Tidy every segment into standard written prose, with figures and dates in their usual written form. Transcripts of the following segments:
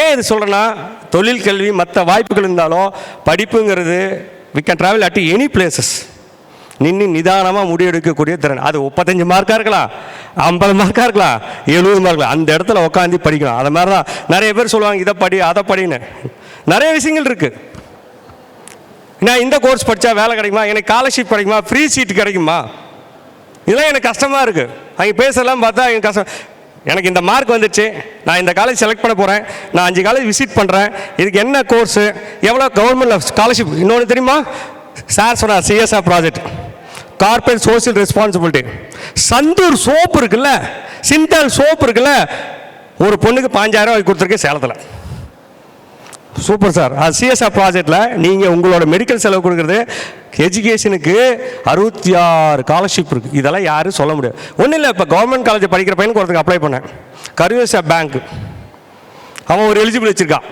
ஏன் இது சொல்கிறேன்னா, தொழில் கல்வி மற்ற வாய்ப்புகள் இருந்தாலும் படிப்புங்கிறது we can travel at any places. நிதானமாக முடிவெடுக்கக்கூடிய திறன். அது 35 மார்க்காக இருக்கலாம், 50 மார்க்காக இருக்கலாம், 70 மார்க்கலாம், அந்த இடத்துல உட்காந்து படிக்கலாம். அது மாதிரி தான் நிறைய பேர் சொல்லுவாங்க, இதை படி அதை படின்னு. நிறைய விஷயங்கள் இருக்குது. நான் இந்த கோர்ஸ் படித்தா வேலை கிடைக்குமா, எனக்கு ஸ்காலர்ஷிப் கிடைக்குமா, ஃப்ரீ சீட் கிடைக்குமா, இதெல்லாம் எனக்கு கஷ்டமாக இருக்குது. அவங்க பேசலாம் பார்த்தா எனக்கு கஷ்டம். எனக்கு இந்த மார்க் வந்துச்சு, நான் இந்த காலேஜ் செலக்ட் பண்ண போகிறேன், நான் 5 காலேஜ் விசிட் பண்ணுறேன், இதுக்கு என்ன கோர்ஸு, எவ்வளோ கவர்மெண்ட் ஸ்காலர்ஷிப். இன்னொன்று தெரியுமா, சார் சொன்னார் CSR project, corporate social responsibility. Santoor soap இருக்குல்ல, சிந்தால் சோப்பு இருக்குல்ல, ஒரு பொண்ணுக்கு 5000 ரூபாய் கொடுத்துருக்கேன் சேலத்தில். Super sir. அது சிஎஸ்ஆர் ப்ராஜெக்டில் நீங்கள் உங்களோட மெடிக்கல் செலவு கொடுக்குறது, எஜுகேஷனுக்கு 66 ஸ்காலர்ஷிப் இருக்குது. இதெல்லாம் யாரும் சொல்ல முடியாது. ஒன்றும் இல்லை, இப்போ கவர்மெண்ட் காலேஜ் படிக்கிற பையனுக்கு ஒருத்தருக்கு அப்ளை பண்ணேன். கருவேசா பேங்க், அவன் ஒரு எலிஜிபிள் வச்சுருக்கான்.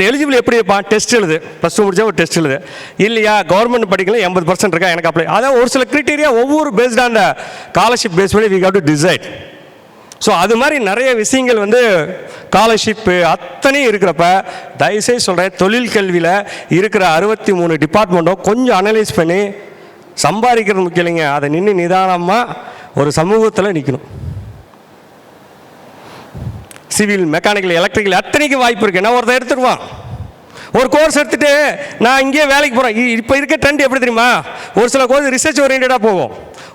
எலிஜிபிள் எப்படி இருப்பான், டெஸ்ட் எழுது, +2 முடிச்சா ஒரு டெஸ்ட் எழுது. இல்லையா கவர்மெண்ட் படிக்கல 80% இருக்கா, எனக்கு அப்ளை. அதான் ஒரு சில கிரிட்டீரியா ஒவ்வொரு based on the scholarship base பண்ணி we have to decide. So அது மாதிரி நிறைய விஷயங்கள் ஸ்காலர்ஷிப்பு அத்தனையும் இருக்கிறப்ப தயவுசெய்து சொல்கிறேன், தொழில் கல்வியில் இருக்கிற 63 டிபார்ட்மெண்ட்டும் கொஞ்சம் அனலைஸ் பண்ணி சம்பாதிக்கிறது முக்கியம் இல்லைங்க, அதை நிதானமாக ஒரு சமூகத்தில் நிற்கணும். சிவில், மெக்கானிக்கல், எலக்ட்ரிக்கல் அத்தனைக்கும் வாய்ப்பு இருக்குது. நான் ஒருத்தர் எடுத்துடுவான், ஒரு கோர்ஸ் எடுத்துகிட்டு நான் இங்கேயே வேலைக்கு போகிறேன். இப்போ இருக்க ட்ரெண்ட் எப்படி தெரியுமா, ஒரு சில கோர்ஸ் ரிசர்ச் ஓரியன்டாக போகும்,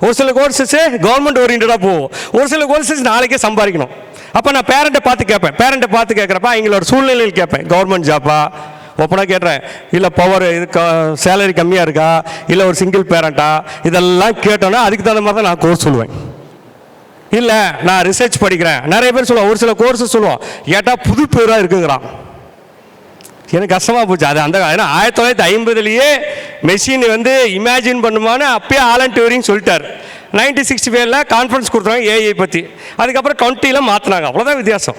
ஒரு சில கோர்ஸஸ் கவர்மெண்ட் ஓரியன்டாக போகும், ஒரு சில கோர்ஸஸ் நாளைக்கே சம்பாதிக்கணும். அப்போ நான் பேரண்ட்டை பார்த்து கேட்குறப்ப எங்களோட சூழ்நிலையில் கேட்பேன், கவர்மெண்ட் ஜாப்பா ஓப்பனாக கேட்டுறேன், இல்லை பவர் இது சேலரி கம்மியாக இருக்கா, இல்லை ஒரு சிங்கிள் பேரண்ட்டா, இதெல்லாம் கேட்டோன்னா அதுக்கு தகுந்த மாதிரி தான் நான் கோர்ஸ் சொல்லுவேன். இல்லை நான் ரிசர்ச் படிக்கிறேன், நிறைய பேர் சொல்லுவோம், ஒரு சில கோர்ஸஸ் சொல்லுவோம், கேட்டால் புது பேராக இருக்குங்கிறான். எனக்கு கஷ்டமாக போச்சு. அது ஏன்னா 1950லேயே மெஷின் இமேஜின் பண்ணுமான்னு அப்பயே ஆலன் டியூரிங் சொல்லிட்டார். 1965 கான்ஃபரன்ஸ் கொடுத்தாங்க ஏஐ பற்றி. அதுக்கப்புறம் 20ல் மாற்றினாங்க. அவ்வளோதான் வித்தியாசம்.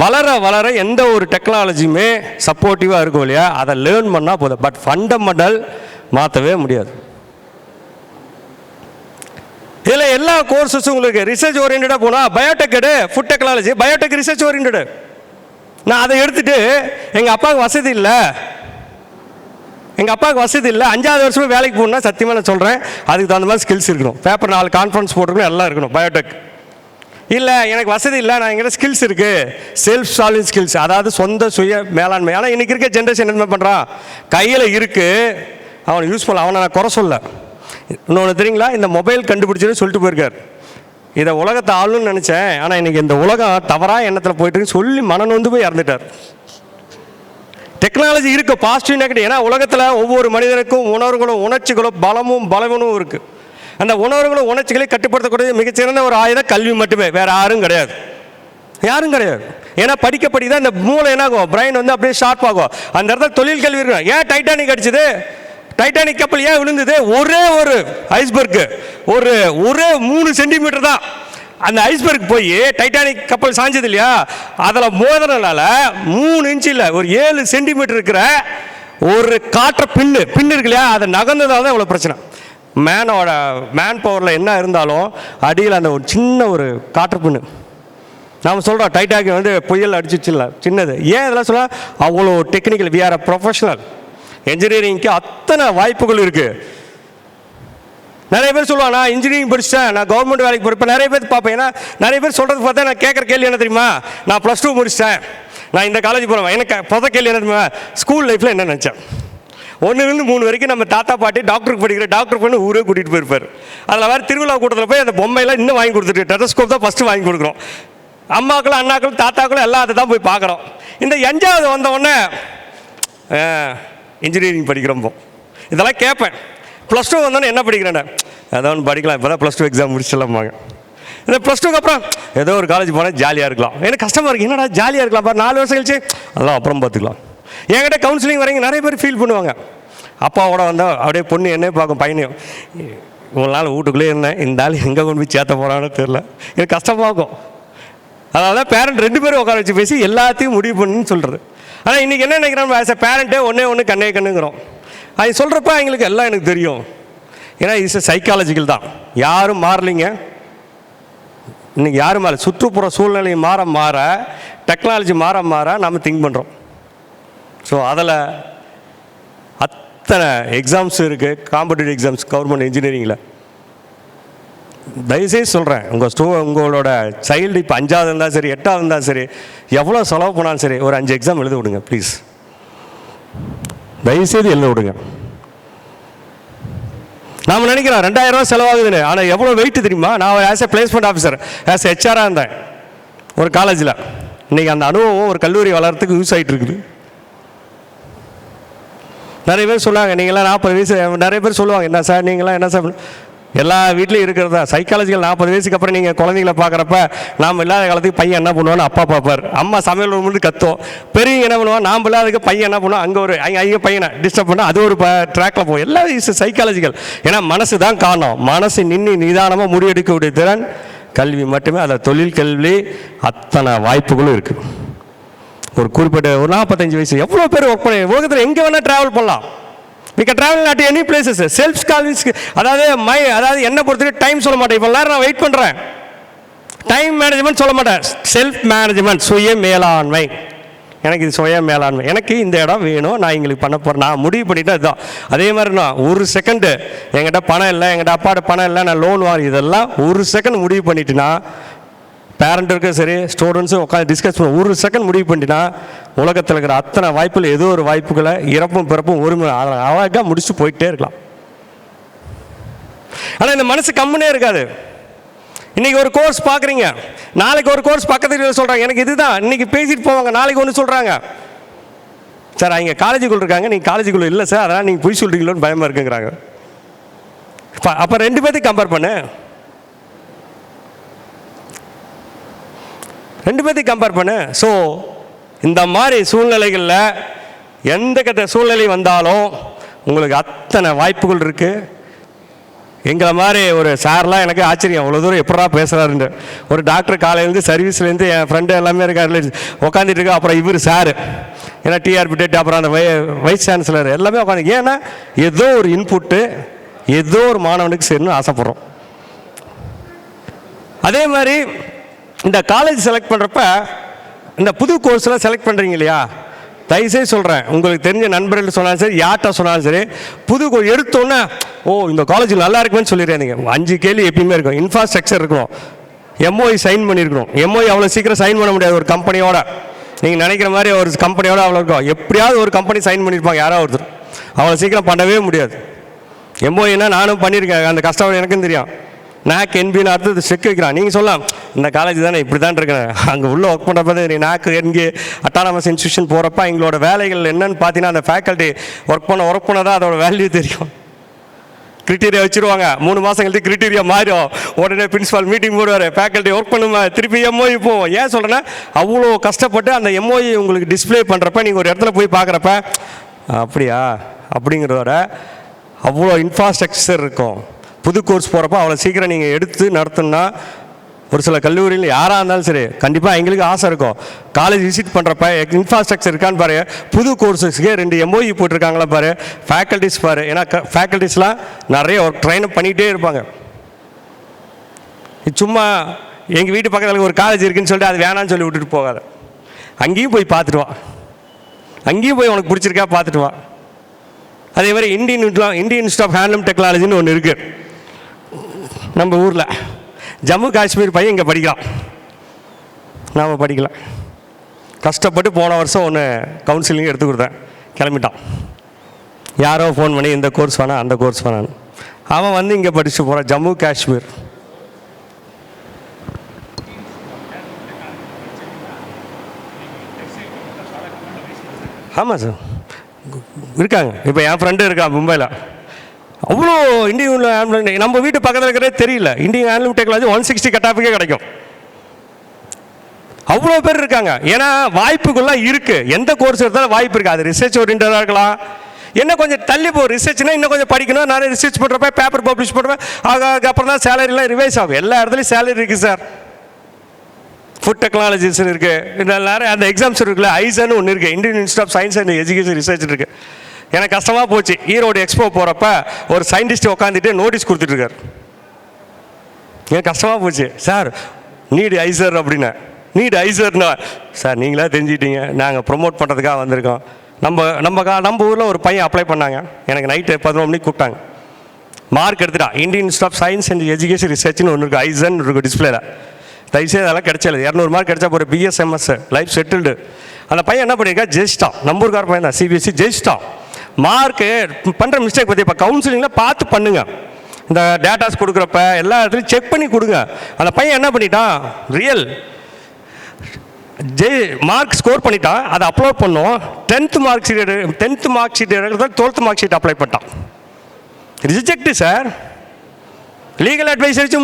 வளர எந்த ஒரு டெக்னாலஜியுமே சப்போர்ட்டிவாக இருக்கும் இல்லையா, அதை லேர்ன் பண்ணால் போதும். பட் ஃபண்டமெண்டல் மாற்றவே முடியாது. இதில் எல்லா கோர்ஸஸும் உங்களுக்கு ரிசர்ச் ஓரியன்டாக போனால் பயோடெக் எடு, food technology, Biotech research oriented. நான் அதை எடுத்துகிட்டு எங்கள் அப்பாவுக்கு வசதி இல்லை, 5வது வருஷமே வேலைக்கு போகணுன்னா சத்தியமாக நான் சொல்கிறேன், அதுக்கு தகுந்த மாதிரி ஸ்கில்ஸ் இருக்கணும். பேப்பர் 4 கான்ஃபரன்ஸ் போட்டிருக்கணும், எல்லாம் இருக்கணும் பயோடெக். இல்லை எனக்கு வசதி இல்லை, நான் எங்கிட்ட ஸ்கில்ஸ் இருக்குது, செல்ஃப் சால்விங் ஸ்கில்ஸ், அதாவது சொந்த சுய மேலாண்மை. ஆனால் இன்றைக்கி இருக்க ஜென்ரேஷன் என்ன பண்ணுறான், கையில் இருக்குது, அவனை யூஸ்ஃபுல், அவனை நான் குறை சொல்ல. இன்னொன்று தெரியுங்களா, இந்த மொபைல் கண்டுபிடிச்சதுன்னு சொல்லிட்டு போயிருக்கார், இதை உலகத்தை ஆளுன்னு நினச்சேன், ஆனால் இன்றைக்கி இந்த உலகம் தவறாக எண்ணத்தில் போயிட்டு சொல்லி மனநொந்து போய் இறந்துட்டார். டெக்னாலஜி இருக்குது, பாசிட்டிவ் நெகட்டிவ். ஏன்னா உலகத்தில் ஒவ்வொரு மனிதனுக்கும் உணர்வுகளும் உணர்ச்சிகளும் பலமும் பலவீனமும் இருக்குது. அந்த உணர்வுகளும் உணர்ச்சிகளை கட்டுப்படுத்தக்கூடிய மிகச்சிறந்த ஒரு ஆயுதம் கல்வி மட்டுமே, வேறு யாரும் கிடையாது. ஏன்னா படிக்கப்படி தான் இந்த மூளை என்ன ஆகும், பிரெயின் அப்படியே ஷார்ப் ஆகும். அந்த இடத்துல தொழில் கல்வி இருக்கணும். ஏன் டைட்டானிக் அடிச்சது, டைட்டானிக் கப்பல் ஏன் விழுந்தது, ஒரே ஒரு ஐஸ்பர்க்கு ஒரு 3 சென்டிமீட்டர் தான் அந்த ஐஸ்பர்க் போய் டைட்டானிக் கப்பல் சாஞ்சது இல்லையா, அதில் மோதினால 3 இன்ச்சு இல்லை, ஒரு 7 சென்டிமீட்டர் இருக்கிற ஒரு காற்ற பின்னு இருக்கு இல்லையா, அதை நகர்ந்ததால் தான் இவ்வளோ பிரச்சனை. மேன் பவரில் என்ன இருந்தாலும் அடியில் அந்த ஒரு சின்ன ஒரு காற்று பின்னு. நாம் சொல்கிறோம் டைட்டானிக் புயல் அடிச்சிச்சு இல்லை, சின்னது. ஏன் இதெல்லாம் சொல்ல, அவ்வளோ technical, we are a professional. என்ஜினியரிங்க்கு அத்தனை வாய்ப்புகள் இருக்குது. நிறைய பேர் சொல்லுவாங்க, நான் இன்ஜினியரிங் படிச்சிட்டேன், நான் கவர்மெண்ட் வேலைக்கு போகிறேன். நிறைய பேர் பார்ப்பேன், ஏன்னா நிறைய பேர் சொல்கிறது பார்த்தா நான் கேட்குற கேள்வி என்ன தெரியுமா, நான் +2 முடிச்சிட்டேன், நான் இந்த காலேஜ் போகிறேன். எனக்கு பொத கேள்வி என்ன தெரியுமா, ஸ்கூல் லைஃப்பில் என்ன நினச்சேன். 1லேருந்து 3 வரைக்கும் நம்ம தாத்தா பாட்டி டாக்டருக்கு படிக்கிற, டாக்டர் பண்ணி ஊரே கூட்டிகிட்டு போயிருப்பார். அதில் வேறு திருவிழா கூட்டத்தில் போய் அந்த பொம்மையெல்லாம் இன்னும் வாங்கி கொடுத்துட்டு, டெலஸ்கோப் தான் ஃபஸ்ட்டு வாங்கி கொடுக்குறோம். அம்மாக்களும் அண்ணாக்களும் தாத்தாக்களும் எல்லாம் அதை தான் போய் பார்க்குறோம். இந்த 5வது வந்தவுடனே இன்ஜினியரிங் படிக்கிறோம்போ இதெல்லாம் கேட்பேன். +2 வந்தோன்னே என்ன படிக்கிறேன், ஏதோ ஒன்று படிக்கலாம், இப்போ தான் +2 எக்ஸாம் முடிச்சிடலாமாங்க. இந்த +2க்கு அப்புறம் ஏதோ ஒரு காலேஜ் போனால் ஜாலியாக இருக்கலாம். எனக்கு கஷ்டமாக இருக்குது, என்னடா ஜாலியாக இருக்கலாம், பாரு 4 வருஷம் கழிச்சு அதெல்லாம் அப்புறம் பார்த்துக்கலாம். என்கிட்ட கவுன்சிலிங் வரீங்க நிறைய பேர் ஃபீல் பண்ணுவாங்க. அப்பாவோட வந்தால் அப்படியே பொண்ணு என்ன பார்க்கும், பையனையும் இவ்வளோ நாள் வீட்டுக்குள்ளே இருந்தேன், இந்த ஆள் எங்கே கொண்டு போய் சேர்த்த போகிறான்னு தெரில, எனக்கு கஷ்டமாகும். அதனால தான் பேரண்ட் 2 பேரும் உட்கார வச்சு பேசி எல்லாத்தையும் முடிவு பண்ணுன்னு சொல்கிறது. ஆனால் இன்றைக்கி என்ன நினைக்கிறோம், ஆஸ் எ பேரண்ட்டே ஒன்று கண்ணுங்கிறோம். அது சொல்கிறப்ப எங்களுக்கு எல்லாம் எனக்கு தெரியும். ஏன்னா இது சைக்காலஜிக்கல் தான், யாரும் மாறலிங்க. இன்றைக்கி யாரும் மேலே சுற்றுப்புற சூழ்நிலை மாற மாற டெக்னாலஜி மாற மாற நம்ம திங்க் பண்ணுறோம். ஸோ அதில் அத்தனை எக்ஸாம்ஸ் இருக்குது, காம்படிட்டிவ் எக்ஸாம்ஸ் கவர்மெண்ட் இன்ஜினியரிங்கில். தயவுசெய்து சொல்கிறேன், உங்களோட சைல்டு இப்போ 5வது இருந்தால் சரி 8வது இருந்தால் சரி எவ்வளோ செலவு பண்ணாலும் சரி ஒரு 5 எக்ஸாம் எழுத விடுங்க ப்ளீஸ். தயவுசெய்து எழுத விடுங்க. நாம் நினைக்கிறோம் 2000 ரூபா செலவாகுதுன்னு, ஆனால் எவ்வளோ வெயிட் தெரியுமா? நான் as a placement officer as ஹெச்ஆராக இருந்தேன் ஒரு காலேஜில். இன்றைக்கி அந்த அனுபவம் ஒரு கல்லூரி வளர்கிறதுக்கு யூஸ் ஆகிட்டு இருக்குது. நிறைய பேர் சொல்லுவாங்க நீங்களாம் 40 வயசு, நிறைய பேர் சொல்லுவாங்க என்ன சார் நீங்களாம் என்ன சார், எல்லா வீட்லேயும் இருக்கிறதா சைக்காலஜிக்கல். 40 வயசுக்கு அப்புறம் நீங்கள் குழந்தைங்கள பார்க்குறப்ப நாம் இல்லாத காலத்துக்கு பையன் என்ன பண்ணுவான்னு அப்பா பார்ப்பார், அம்மா சமையல் ரூம் கத்தும், பெரியவங்க என்ன பண்ணுவான் நாம் இல்லாததுக்கு பையன் என்ன பண்ணுவோம் அங்கே ஒரு ஐயோ பையனை டிஸ்டர்ப் பண்ணால் அது ஒரு ட்ராக்கில் போகும். எல்லாம் இஸ் சைக்காலஜிக்கல். ஏன்னா மனசு தான் காரணம். மனசு நிதானமாக முடிவெடுக்கக்கூடிய திறன் கல்வி மட்டுமே. அதில் தொழில் கல்வி அத்தனை வாய்ப்புகளும் இருக்குது. ஒரு குறிப்பிட்ட ஒரு 45 வயசு எவ்வளோ பேர் ஒர்க் பண்ணி உலகத்தில் எங்கே வேணால் ட்ராவல் பண்ணலாம். we can travel at any places. Self கால்விஸ், அதாவது என்ன பொறுத்தவரைக்கும் டைம் சொல்ல மாட்டேன். இப்போ நான் வெயிட் பண்ணுறேன், டைம் மேனேஜ்மெண்ட் சொல்ல மாட்டேன், செல்ஃப் மேனேஜ்மெண்ட், சுய மேலாண்மை. எனக்கு இது சுய மேலாண்மை, எனக்கு இந்த இடம் வேணும், நான் எங்களுக்கு பண்ண போகிறேன், நான் முடிவு பண்ணிவிட்டு அதுதான். அதே மாதிரி நான் ஒரு செகண்டு என்கிட்ட பணம் இல்லை, எங்கிட்ட அப்பாட்ட பணம் இல்லை, நான் லோன் வாங்கி இதெல்லாம் ஒரு செகண்ட் முடிவு பண்ணிட்டுனா, பேரண்ட்டுக்கும் சரி ஸ்டூடெண்ட்ஸும் உட்காந்து டிஸ்கஸ் பண்ண ஒரு செகண்ட் முடிவு பண்ணிட்டுனா உலகத்தில் இருக்கிற அத்தனை வாய்ப்புகள் ஏதோ ஒரு வாய்ப்புகளை இறப்பும் பிறப்பும் ஒரு அழகாக முடிச்சு போயிட்டே இருக்கலாம். ஆனால் இந்த மனசு கம்முனே இருக்காது. இன்றைக்கி ஒரு கோர்ஸ் பார்க்குறீங்க, நாளைக்கு ஒரு கோர்ஸ் பக்கத்தில் சொல்கிறாங்க எனக்கு இதுதான், இன்றைக்கி பேசிட்டு போவாங்க, நாளைக்கு ஒன்று சொல்கிறாங்க. சார் அவங்க காலேஜுக்குள்ளே இருக்காங்க, நீங்கள் காலேஜுக்குள்ளே இல்லை சார், அதனால் நீங்கள் பொய் சொல்கிறீங்களோன்னு பயமாக இருக்குங்கிறாங்க. அப்போ 2 பேர்த்தையும் கம்பேர் பண்ணு, 2 பேர்த்தையும் கம்பேர் பண்ணு. ஸோ இந்த மாதிரி சூழ்நிலைகளில் எந்த கட்ட சூழ்நிலை வந்தாலும் உங்களுக்கு அத்தனை வாய்ப்புகள் இருக்குது. எங்களை மாதிரி ஒரு சார்லாம் எனக்கு ஆச்சரியம், அவ்வளோ தூரம் எப்படா பேசுகிறாருன்னு. ஒரு டாக்டர் காலையிலேருந்து சர்வீஸ்லேருந்து என் ஃப்ரெண்டு எல்லாமே இருக்காரு உட்காந்துட்டு இருக்கா. அப்புறம் இவர் சார் ஏன்னா டிஆர்பி டேட், அப்புறம் அந்த வைஸ் சான்சலர் எல்லாமே உட்காந்து. ஏன்னா ஏதோ ஒரு இன்புட்டு ஏதோ ஒரு மாணவனுக்கு சேரணும்னு ஆசைப்பட்றோம். அதே மாதிரி இந்த காலேஜ் செலக்ட் பண்ணுறப்ப இந்த புது கோர்ஸ்லாம் செலக்ட் பண்ணுறீங்க இல்லையா, தயவுசெய்து சொல்கிறேன், உங்களுக்கு தெரிஞ்ச நண்பர்கள் சொன்னாலும் சரி யார்கிட்ட சொன்னாலும் சரி, புது எடுத்தோன்னே ஓ இந்த காலேஜ் நல்லா இருக்குன்னு சொல்லிடுறீங்க. 5 கேள்வி எப்பயுமே இருக்கும். இன்ஃப்ராஸ்ட்ரக்சர் இருக்கணும், எம்ஓஇ சைன் பண்ணியிருக்கணும். எம்ஓஇ அவ்வளோ சீக்கிரம் சைன் பண்ண முடியாது ஒரு கம்பெனியோட, நீங்கள் நினைக்கிற மாதிரி ஒரு கம்பெனியோட அவ்வளோ இருக்கும். எப்படியாவது ஒரு கம்பெனி சைன் பண்ணியிருப்பாங்க யாராவது ஒருத்தர், அவ்வளோ சீக்கிரம் பண்ணவே முடியாது. எம்ஓஇனா நானும் பண்ணியிருக்கேன், அந்த கஷ்டம் எனக்கும் தெரியும். நாக் என்பின்னு அடுத்தது செக் வைக்கிறான். நீங்கள் சொல்லலாம் இந்த காலேஜ் தானே இப்படி தான் இருக்கிறேன், அங்கே உள்ளே ஒர்க் பண்ணுறப்ப நீ நாக்கு எங்கே அட்டானமஸ் இன்ஸ்டியூஷன் போகிறப்ப எங்களோட வேலைகள் என்னன்னு பார்த்தீங்கன்னா அந்த ஃபேக்கல்ட்டி ஒர்க் பண்ண தான் அதோட வேல்யூ தெரியும். கிரிட்டீரியா வச்சுருவாங்க, 3 மாதம் கழித்து கிரிட்டீரியா மாறும், உடனே பிரின்ஸிபால் மீட்டிங் போடுவார், ஃபேக்கல்ட்டி ஒர்க் பண்ணுமா, திருப்பி எம்ஓஇ போவோம். ஏன் சொல்கிறேன்னா அவ்வளோ கஷ்டப்பட்டு அந்த எம்ஓஇ உங்களுக்கு டிஸ்பிளே பண்ணுறப்ப நீங்கள் ஒரு இடத்துல போய் பார்க்குறப்ப அப்படியா அப்படிங்கிறதோட அவ்வளோ இன்ஃப்ராஸ்ட்ரக்சர் இருக்கும். புது கோர்ஸ் போகிறப்ப அவ்வளோ சீக்கிரம் நீங்கள் எடுத்து நடத்தணும்னா ஒரு சில கல்லூரியில் யாராக இருந்தாலும் சரி கண்டிப்பாக எங்களுக்கு ஆசை இருக்கும். காலேஜ் விசிட் பண்ணுறப்ப இன்ஃப்ராஸ்ட்ரக்சர் இருக்கான்னு பாரு, புது கோர்ஸஸ்க்கே 2 எம்ஓஇ போட்டிருக்காங்களா பாரு, ஃபேக்கல்ட்டிஸ் பாரு. ஏன்னா ஃபேக்கல்ட்டிஸ்லாம் நிறைய ஒர்க் ட்ரைன் பண்ணிகிட்டே இருப்பாங்க. சும்மா எங்கள் வீட்டு பக்கத்தில் ஒரு காலேஜ் இருக்குதுன்னு சொல்லிட்டு அது வேணான்னு சொல்லி விட்டுட்டு போகாத, அங்கேயும் போய் பார்த்துட்டு வா, அங்கேயும் போய் உனக்கு பிடிச்சிருக்கா பார்த்துட்டு வா. அதே மாதிரி இந்தியன் இன்ஸ்டியூட் ஆஃப் ஹேண்ட்லூம் டெக்னாலஜின்னு ஒன்று இருக்குது நம்ம ஊரில். ஜம்மு காஷ்மீர் பையன் இங்கே படிக்கலாம், நாம் படிக்கலாம். கஷ்டப்பட்டு போன வருஷம் ஒன்று கவுன்சிலிங் எடுத்து கொடுத்தேன், கிளம்பிட்டான். யாரோ ஃபோன் பண்ணி இந்த கோர்ஸ் வேணாம் அந்த கோர்ஸ் வேணான்னு, அவன் வந்து இங்கே படித்து போகிறான் ஜம்மு காஷ்மீர். ஆமாம் சார் இருக்காங்க. இப்போ என் ஃப்ரெண்டு இருக்கான் மும்பையில், அவ்வளோ இந்தியன் நம்ம வீட்டு பக்கத்தில் இருக்கிறதே தெரியல. இந்தியன் ஹேண்ட்லூம் டெக்னாலஜி 160 கட்டாப்புக்கே கிடைக்கும். அவ்வளோ பேர் இருக்காங்க. ஏன்னா வாய்ப்புகள்லாம் இருக்குது, எந்த கோர்ஸ் எடுத்தாலும் வாய்ப்பு இருக்குது. அது ரிசர்ச் ஓரியன்டாக இருக்கலாம், என்ன கொஞ்சம் தள்ளி போ. ரிசர்ச்னா இன்னும் கொஞ்சம் படிக்கணும், நிறைய ரிசர்ச் பண்ணுறப்ப பேப்பர் பப்ளிஷ் பண்ணுறப்ப அதுக்கப்புறம் தான் சேலரிலாம் ரிவைஸ் ஆகும். எல்லா இடத்துலையும் சேலரி இருக்குது சார். ஃபுட் டெக்னாலஜிஸ் இருக்குது, இதில் நிறைய அந்த எக்ஸாம்ஸ் இருக்குல்ல, ஐசன்னு ஒன்று இருக்குது, Indian institute of science and education research இருக்குது. எனக்கு கஷ்டமாக போச்சு, ஈரோடு எக்ஸ்போ போகிறப்ப ஒரு சயின்டிஸ்ட் உட்காந்துட்டு நோட்டீஸ் கொடுத்துட்ருக்கார். எனக்கு கஷ்டமாக போச்சு சார், நீடு ஐசர் அப்படின்னு. நீடு ஐசர்னா சார் நீங்களே தெரிஞ்சுக்கிட்டீங்க, நாங்கள் ப்ரொமோட் பண்ணுறதுக்காக வந்திருக்கோம். நம்ம ஊரில் ஒரு பையன் அப்ளை பண்ணாங்க. எனக்கு நைட்டு 11 மணிக்கு கூப்பிட்டாங்க. மார்க் எடுத்துட்டா. Indian institute of science and Education ரிசர்ச்னு ஒன்று இருக்குது, ஐசன் இருக்குது டிஸ்பிளேல. தயவுசெய்து அதெல்லாம் கிடைச்சல 200 மார்க் கிடைச்சா ஒரு பிஎஸ்எம்எஸ் லைஃப் செட்டில்டு. அந்த பையன் என்ன பண்ணியிருக்கா, ஜெயிச்சிட்டான். நம்பூர்கார பையன் தான், சிபிஎஸ்சி ஜெயிச்சிட்டான். மார்க்கு பண்ணுற மிஸ்டேக் பற்றி இப்போ கவுன்சிலிங்கில் பார்த்து பண்ணுங்க. இந்த டேட்டாஸ் கொடுக்குறப்ப எல்லா இடத்துலையும் செக் பண்ணி கொடுங்க. அந்த பையன் என்ன பண்ணிட்டான், ரியல் மார்க் ஸ்கோர் பண்ணிட்டான். அதை அப்லோட் பண்ணோம். 10th mark sheet 12th mark sheet apply பண்ணிட்டான். Reject sir. லீகல் அட்வைஸ் வச்சு